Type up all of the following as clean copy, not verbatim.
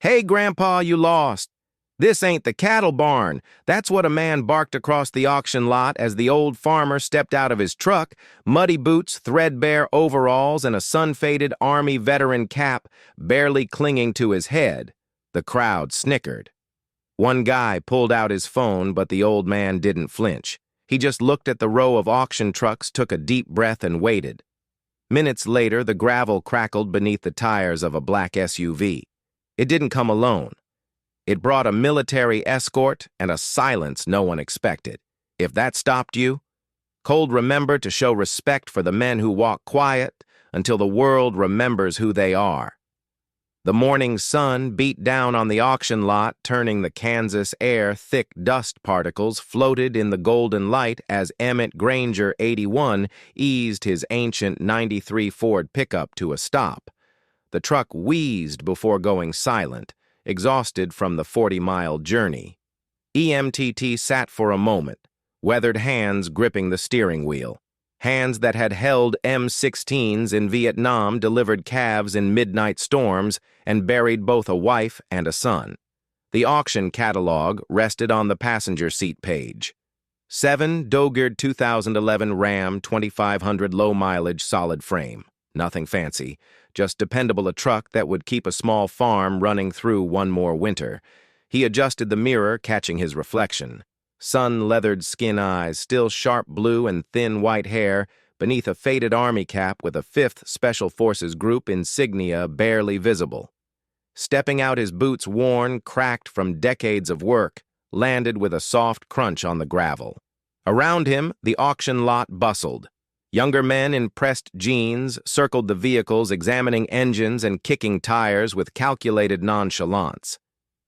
"Hey, Grandpa, you lost. This ain't the cattle barn." That's what a man barked across the auction lot as the old farmer stepped out of his truck, muddy boots, threadbare overalls, and a sun-faded Army veteran cap barely clinging to his head. The crowd snickered. One guy pulled out his phone, but the old man didn't flinch. He just looked at the row of auction trucks, took a deep breath, and waited. Minutes later, the gravel crackled beneath the tires of a black SUV. It didn't come alone. It brought a military escort and a silence no one expected. If that stopped you, Cold remember to show respect for the men who walk quiet until the world remembers who they are. The morning sun beat down on the auction lot, turning the Kansas air thick dust particles floated in the golden light as Emmett Granger, 81, eased his ancient '93 Ford pickup to a stop. The truck wheezed before going silent, exhausted from the 40-mile journey. EMTT sat for a moment, weathered hands gripping the steering wheel. Hands that had held M16s in Vietnam, delivered calves in midnight storms, and buried both a wife and a son. The auction catalog rested on the passenger seat page. 7 Dogard 2011 Ram 2500 low-mileage solid frame. Nothing fancy, just dependable, a truck that would keep a small farm running through one more winter. He adjusted the mirror, catching his reflection. Sun-leathered skin eyes, still sharp blue and thin white hair, beneath a faded army cap with a 5th Special Forces Group insignia barely visible. Stepping out, his boots worn, cracked from decades of work, landed with a soft crunch on the gravel. Around him, the auction lot bustled. Younger men in pressed jeans circled the vehicles, examining engines and kicking tires with calculated nonchalance.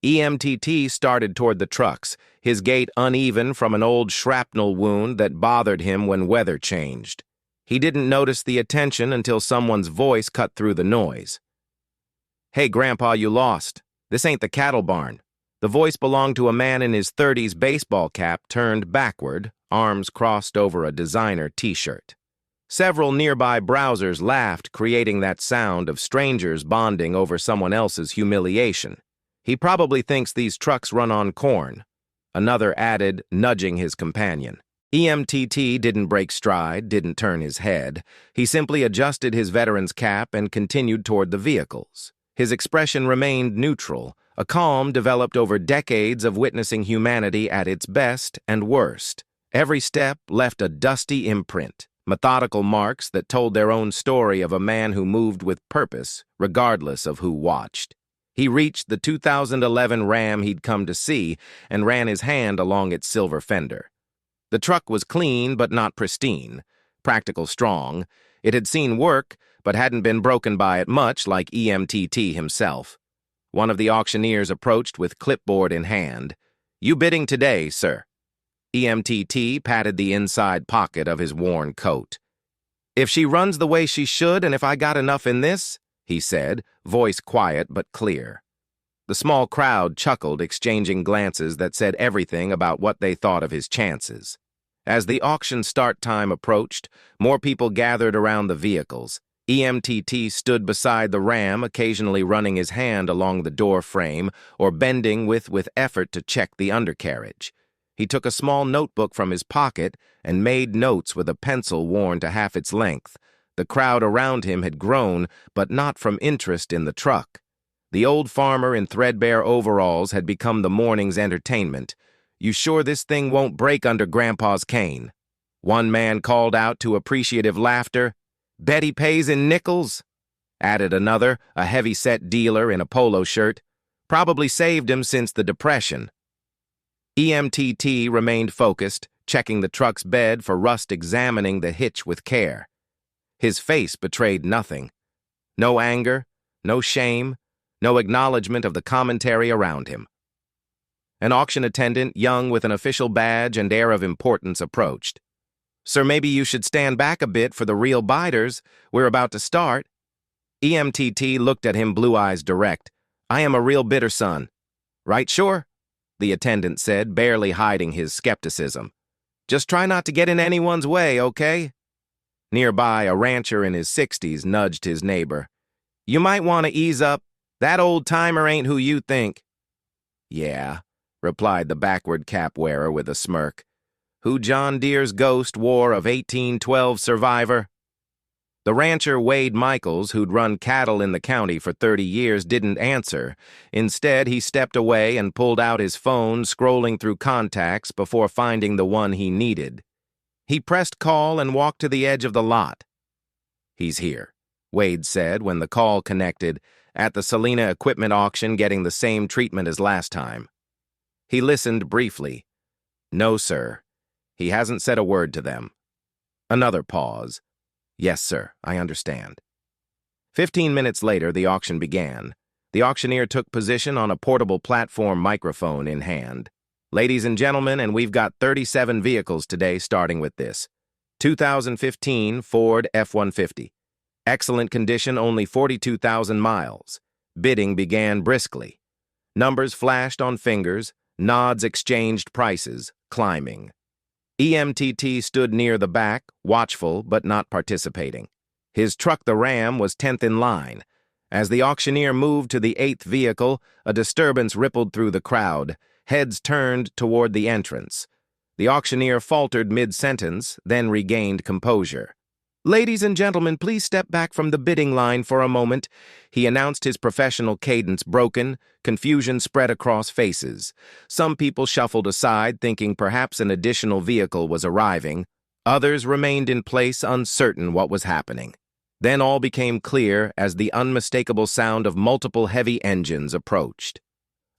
EMTT started toward the trucks, his gait uneven from an old shrapnel wound that bothered him when weather changed. He didn't notice the attention until someone's voice cut through the noise. "Hey, Grandpa, you lost. This ain't the cattle barn." The voice belonged to a man in his 30s baseball cap turned backward, arms crossed over a designer t-shirt. Several nearby browsers laughed, creating that sound of strangers bonding over someone else's humiliation. "He probably thinks these trucks run on corn," another added, nudging his companion. EMTT didn't break stride, didn't turn his head. He simply adjusted his veteran's cap and continued toward the vehicles. His expression remained neutral, a calm developed over decades of witnessing humanity at its best and worst. Every step left a dusty imprint, methodical marks that told their own story of a man who moved with purpose, regardless of who watched. He reached the 2011 Ram he'd come to see and ran his hand along its silver fender. The truck was clean but not pristine, practical strong. It had seen work but hadn't been broken by it much, like EMTT himself. One of the auctioneers approached with clipboard in hand. "You bidding today, sir?" EMTT patted the inside pocket of his worn coat. "If she runs the way she should and if I got enough in this," he said, voice quiet but clear. The small crowd chuckled, exchanging glances that said everything about what they thought of his chances. As the auction start time approached, more people gathered around the vehicles. EMTT stood beside the Ram, occasionally running his hand along the door frame or bending with effort to check the undercarriage. He took a small notebook from his pocket and made notes with a pencil worn to half its length. The crowd around him had grown, but not from interest in the truck. The old farmer in threadbare overalls had become the morning's entertainment. "You sure this thing won't break under Grandpa's cane?" One man called out to appreciative laughter. "Bet he pays in nickels," added another, a heavy-set dealer in a polo shirt. "Probably saved him since the Depression." EMTT remained focused, checking the truck's bed for rust, examining the hitch with care. His face betrayed nothing. No anger, no shame, no acknowledgement of the commentary around him. An auction attendant, young with an official badge and air of importance, approached. "Sir, maybe you should stand back a bit for the real biders. We're about to start." EMTT looked at him, blue eyes direct. "I am a real bidder, son." "Right, sure," the attendant said, barely hiding his skepticism. "Just try not to get in anyone's way, okay?" Nearby, a rancher in his 60s nudged his neighbor. "You might want to ease up." That old-timer ain't who you think." "Yeah," replied the backward cap-wearer with a smirk. "Who John Deere's ghost wore of 1812 survivor?" The rancher Wade Michaels, who'd run cattle in the county for 30 years, didn't answer. Instead, he stepped away and pulled out his phone, scrolling through contacts before finding the one he needed. He pressed call and walked to the edge of the lot. "He's here," Wade said when the call connected, at the Salina equipment auction getting the same treatment as last time. He listened briefly. "No, sir. He hasn't said a word to them." Another pause. "Yes, sir, I understand." 15 minutes later, the auction began. The auctioneer took position on a portable platform microphone in hand. "Ladies and gentlemen, and we've got 37 vehicles today, starting with this. 2015 Ford F-150. Excellent condition, only 42,000 miles. Bidding began briskly. Numbers flashed on fingers, nods exchanged prices, climbing. EMTT stood near the back, watchful but not participating. His truck, the Ram, was 10th in line. As the auctioneer moved to the 8th vehicle, a disturbance rippled through the crowd. Heads turned toward the entrance. The auctioneer faltered mid-sentence, then regained composure. "Ladies and gentlemen, please step back from the bidding line for a moment," he announced, his professional cadence broken. Confusion spread across faces. Some people shuffled aside, thinking perhaps an additional vehicle was arriving. Others remained in place, uncertain what was happening. Then all became clear as the unmistakable sound of multiple heavy engines approached.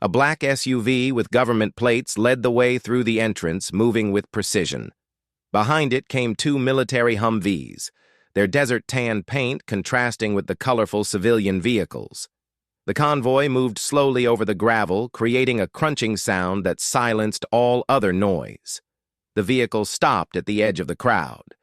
A black SUV with government plates led the way through the entrance, moving with precision. Behind it came two military Humvees, their desert tan paint contrasting with the colorful civilian vehicles. The convoy moved slowly over the gravel, creating a crunching sound that silenced all other noise. The vehicle stopped at the edge of the crowd.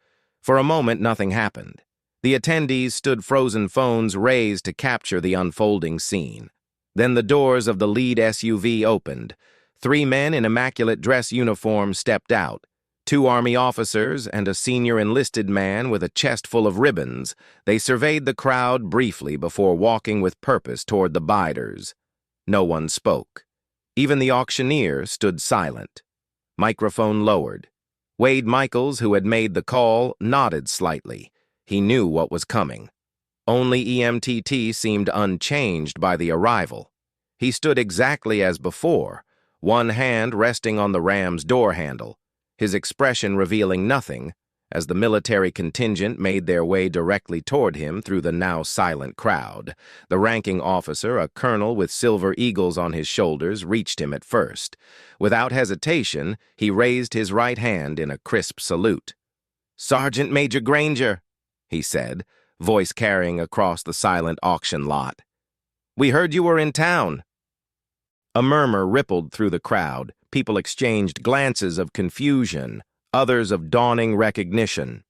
For a moment, nothing happened. The attendees stood frozen, phones raised to capture the unfolding scene. Then the doors of the lead SUV opened. 3 men in immaculate dress uniforms stepped out. 2 Army officers and a senior enlisted man with a chest full of ribbons. They surveyed the crowd briefly before walking with purpose toward the bidders. No one spoke. Even the auctioneer stood silent. Microphone lowered. Wade Michaels, who had made the call, nodded slightly. He knew what was coming. Only EMTT seemed unchanged by the arrival. He stood exactly as before, one hand resting on the Ram's door handle, his expression revealing nothing, as the military contingent made their way directly toward him through the now silent crowd. The ranking officer, a colonel with silver eagles on his shoulders, reached him at first. Without hesitation, he raised his right hand in a crisp salute. "Sergeant Major Granger," he said, voice carrying across the silent auction lot. "We heard you were in town." A murmur rippled through the crowd. People exchanged glances of confusion, others of dawning recognition.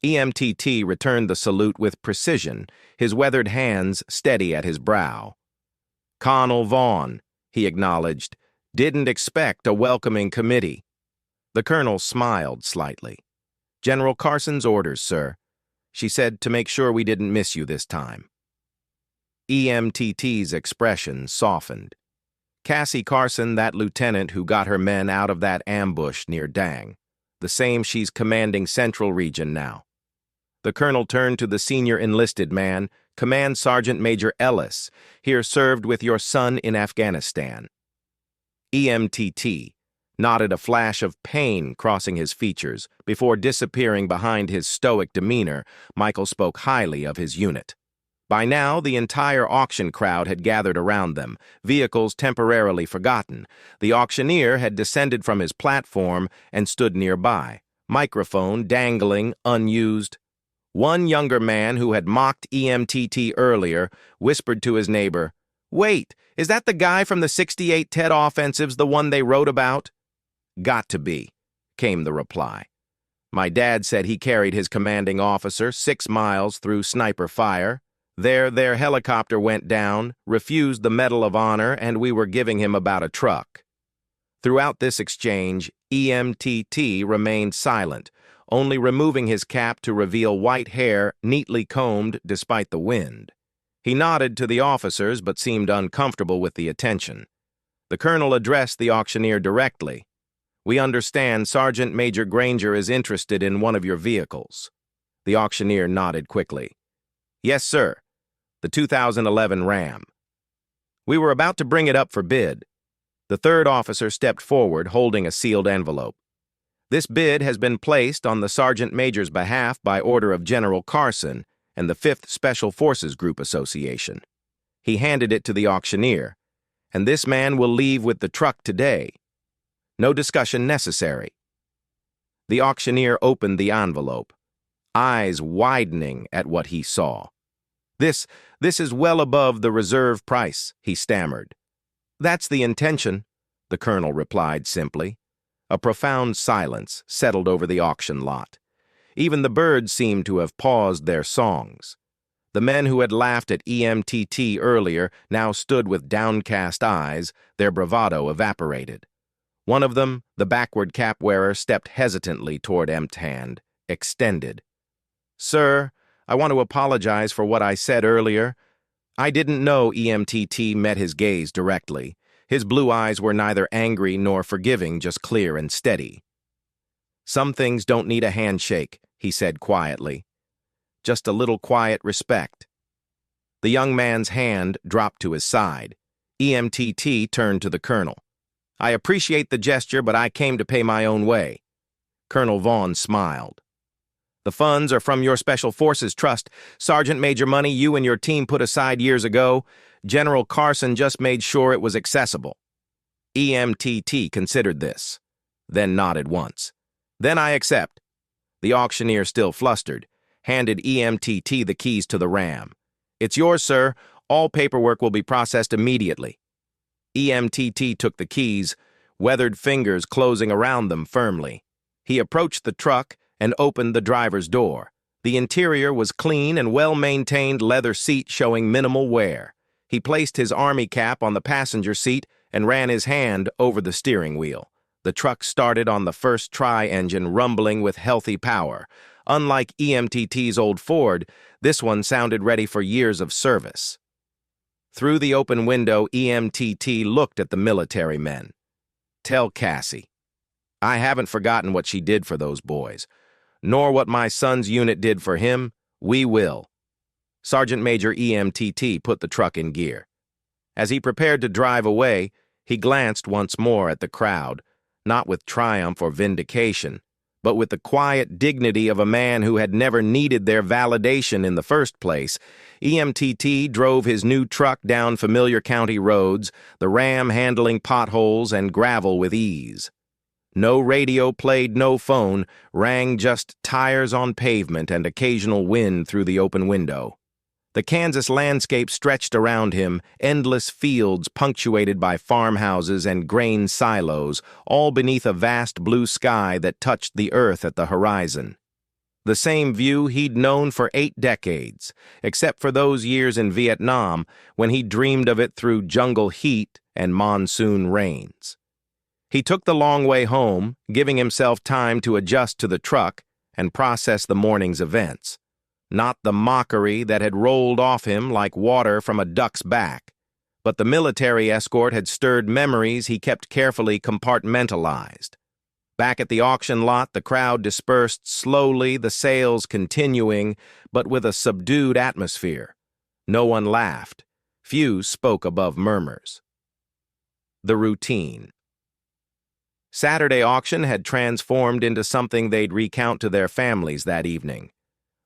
EMTT returned the salute with precision, his weathered hands steady at his brow. "Connell Vaughn," he acknowledged, "didn't expect a welcoming committee." The colonel smiled slightly. "General Carson's orders, sir. She said to make sure we didn't miss you this time." EMTT's expression softened. "Cassie Carson, that lieutenant who got her men out of that ambush near Dang. The same she's commanding Central Region now." The colonel turned to the senior enlisted man. "Command Sergeant Major Ellis, here served with your son in Afghanistan." EMTT nodded, a flash of pain crossing his features. Before disappearing behind his stoic demeanor, Michael spoke highly of his unit. By now, the entire auction crowd had gathered around them, vehicles temporarily forgotten. The auctioneer had descended from his platform and stood nearby, microphone dangling, unused. One younger man who had mocked EMTT earlier whispered to his neighbor, "Wait, is that the guy from the '68 Tet offensives, the one they wrote about?" "Got to be," came the reply. "My dad said he carried his commanding officer 6 miles through sniper fire. Their helicopter went down, refused the Medal of Honor, and we were giving him about a truck." Throughout this exchange, EMTT remained silent, only removing his cap to reveal white hair neatly combed despite the wind. He nodded to the officers but seemed uncomfortable with the attention. The colonel addressed the auctioneer directly. "We understand Sergeant Major Granger is interested in one of your vehicles." The auctioneer nodded quickly. "Yes, sir. The 2011 Ram." "We were about to bring it up for bid." The third officer stepped forward, holding a sealed envelope. "This bid has been placed on the Sergeant Major's behalf by order of General Carson and the 5th Special Forces Group Association." He handed it to the auctioneer. "And this man will leave with the truck today. No discussion necessary." The auctioneer opened the envelope, eyes widening at what he saw. This is well above the reserve price," he stammered. "That's the intention," the colonel replied simply. A profound silence settled over the auction lot. Even the birds seemed to have paused their songs. The men who had laughed at EMTT earlier now stood with downcast eyes, their bravado evaporated. One of them, the backward cap-wearer, stepped hesitantly toward Hand, extended. "Sir, I want to apologize for what I said earlier. I didn't know EMTT met his gaze directly. His blue eyes were neither angry nor forgiving, just clear and steady." "Some things don't need a handshake," he said quietly. "Just a little quiet respect." The young man's hand dropped to his side. EMTT turned to the colonel. "I appreciate the gesture, but I came to pay my own way." Colonel Vaughn smiled. "The funds are from your Special Forces Trust. Sergeant Major money you and your team put aside years ago. General Carson just made sure it was accessible." EMTT considered this, then nodded once. "Then I accept." The auctioneer, still flustered, handed EMTT the keys to the Ram. "It's yours, sir. All paperwork will be processed immediately." EMTT took the keys, weathered fingers closing around them firmly. He approached the truck and opened the driver's door. The interior was clean and well-maintained, leather seat showing minimal wear. He placed his army cap on the passenger seat and ran his hand over the steering wheel. The truck started on the first try, engine rumbling with healthy power. Unlike EMTT's old Ford, this one sounded ready for years of service. Through the open window, EMTT looked at the military men. "Tell Cassie, I haven't forgotten what she did for those boys, nor what my son's unit did for him. We will." Sergeant Major EMTT put the truck in gear. As he prepared to drive away, he glanced once more at the crowd, not with triumph or vindication, but with the quiet dignity of a man who had never needed their validation in the first place. EMTT drove his new truck down familiar county roads, the Ram handling potholes and gravel with ease. No radio played, no phone, rang just tires on pavement and occasional wind through the open window. The Kansas landscape stretched around him, endless fields punctuated by farmhouses and grain silos, all beneath a vast blue sky that touched the earth at the horizon. The same view he'd known for 8 decades, except for those years in Vietnam when he dreamed of it through jungle heat and monsoon rains. He took the long way home, giving himself time to adjust to the truck and process the morning's events. Not the mockery that had rolled off him like water from a duck's back, but the military escort had stirred memories he kept carefully compartmentalized. Back at the auction lot, the crowd dispersed slowly, the sales continuing, but with a subdued atmosphere. No one laughed. Few spoke above murmurs. The routine. Saturday auction had transformed into something they'd recount to their families that evening.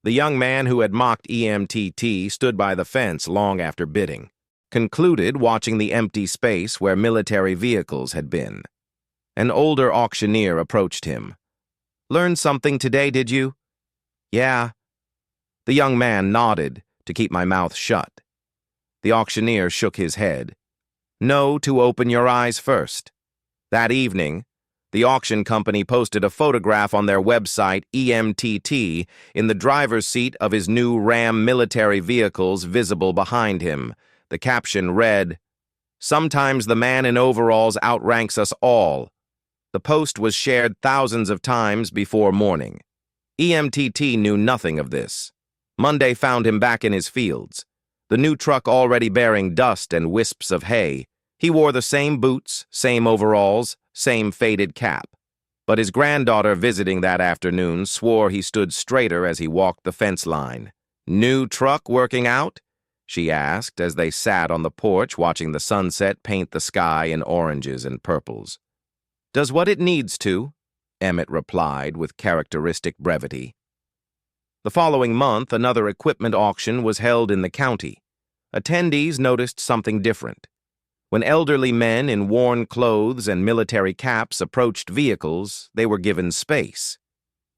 The young man who had mocked EMTT stood by the fence long after bidding, concluded watching the empty space where military vehicles had been. An older auctioneer approached him. "Learned something today, did you?" "Yeah." The young man nodded to keep my mouth shut. The auctioneer shook his head. "Know to open your eyes first." That evening, the auction company posted a photograph on their website, EMTT, in the driver's seat of his new Ram military vehicles visible behind him. The caption read, "Sometimes the man in overalls outranks us all." The post was shared thousands of times before morning. EMTT knew nothing of this. Monday found him back in his fields. the new truck already bearing dust and wisps of hay. He wore the same boots, same overalls, same faded cap. But his granddaughter visiting that afternoon swore he stood straighter as he walked the fence line. "New truck working out?" she asked as they sat on the porch watching the sunset paint the sky in oranges and purples. "Does what it needs to," Emmett replied with characteristic brevity. The following month, another equipment auction was held in the county. Attendees noticed something different. When elderly men in worn clothes and military caps approached vehicles, they were given space.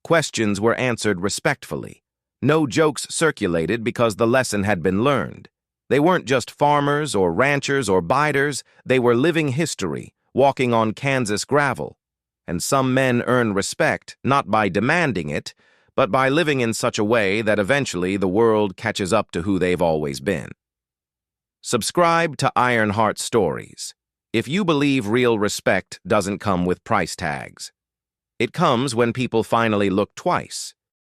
Questions were answered respectfully. No jokes circulated because the lesson had been learned. They weren't just farmers or ranchers or biders, they were living history, walking on Kansas gravel. And some men earn respect not by demanding it, but by living in such a way that eventually the world catches up to who they've always been. Subscribe to Ironheart Stories if you believe real respect doesn't come with price tags. It comes when people finally look twice.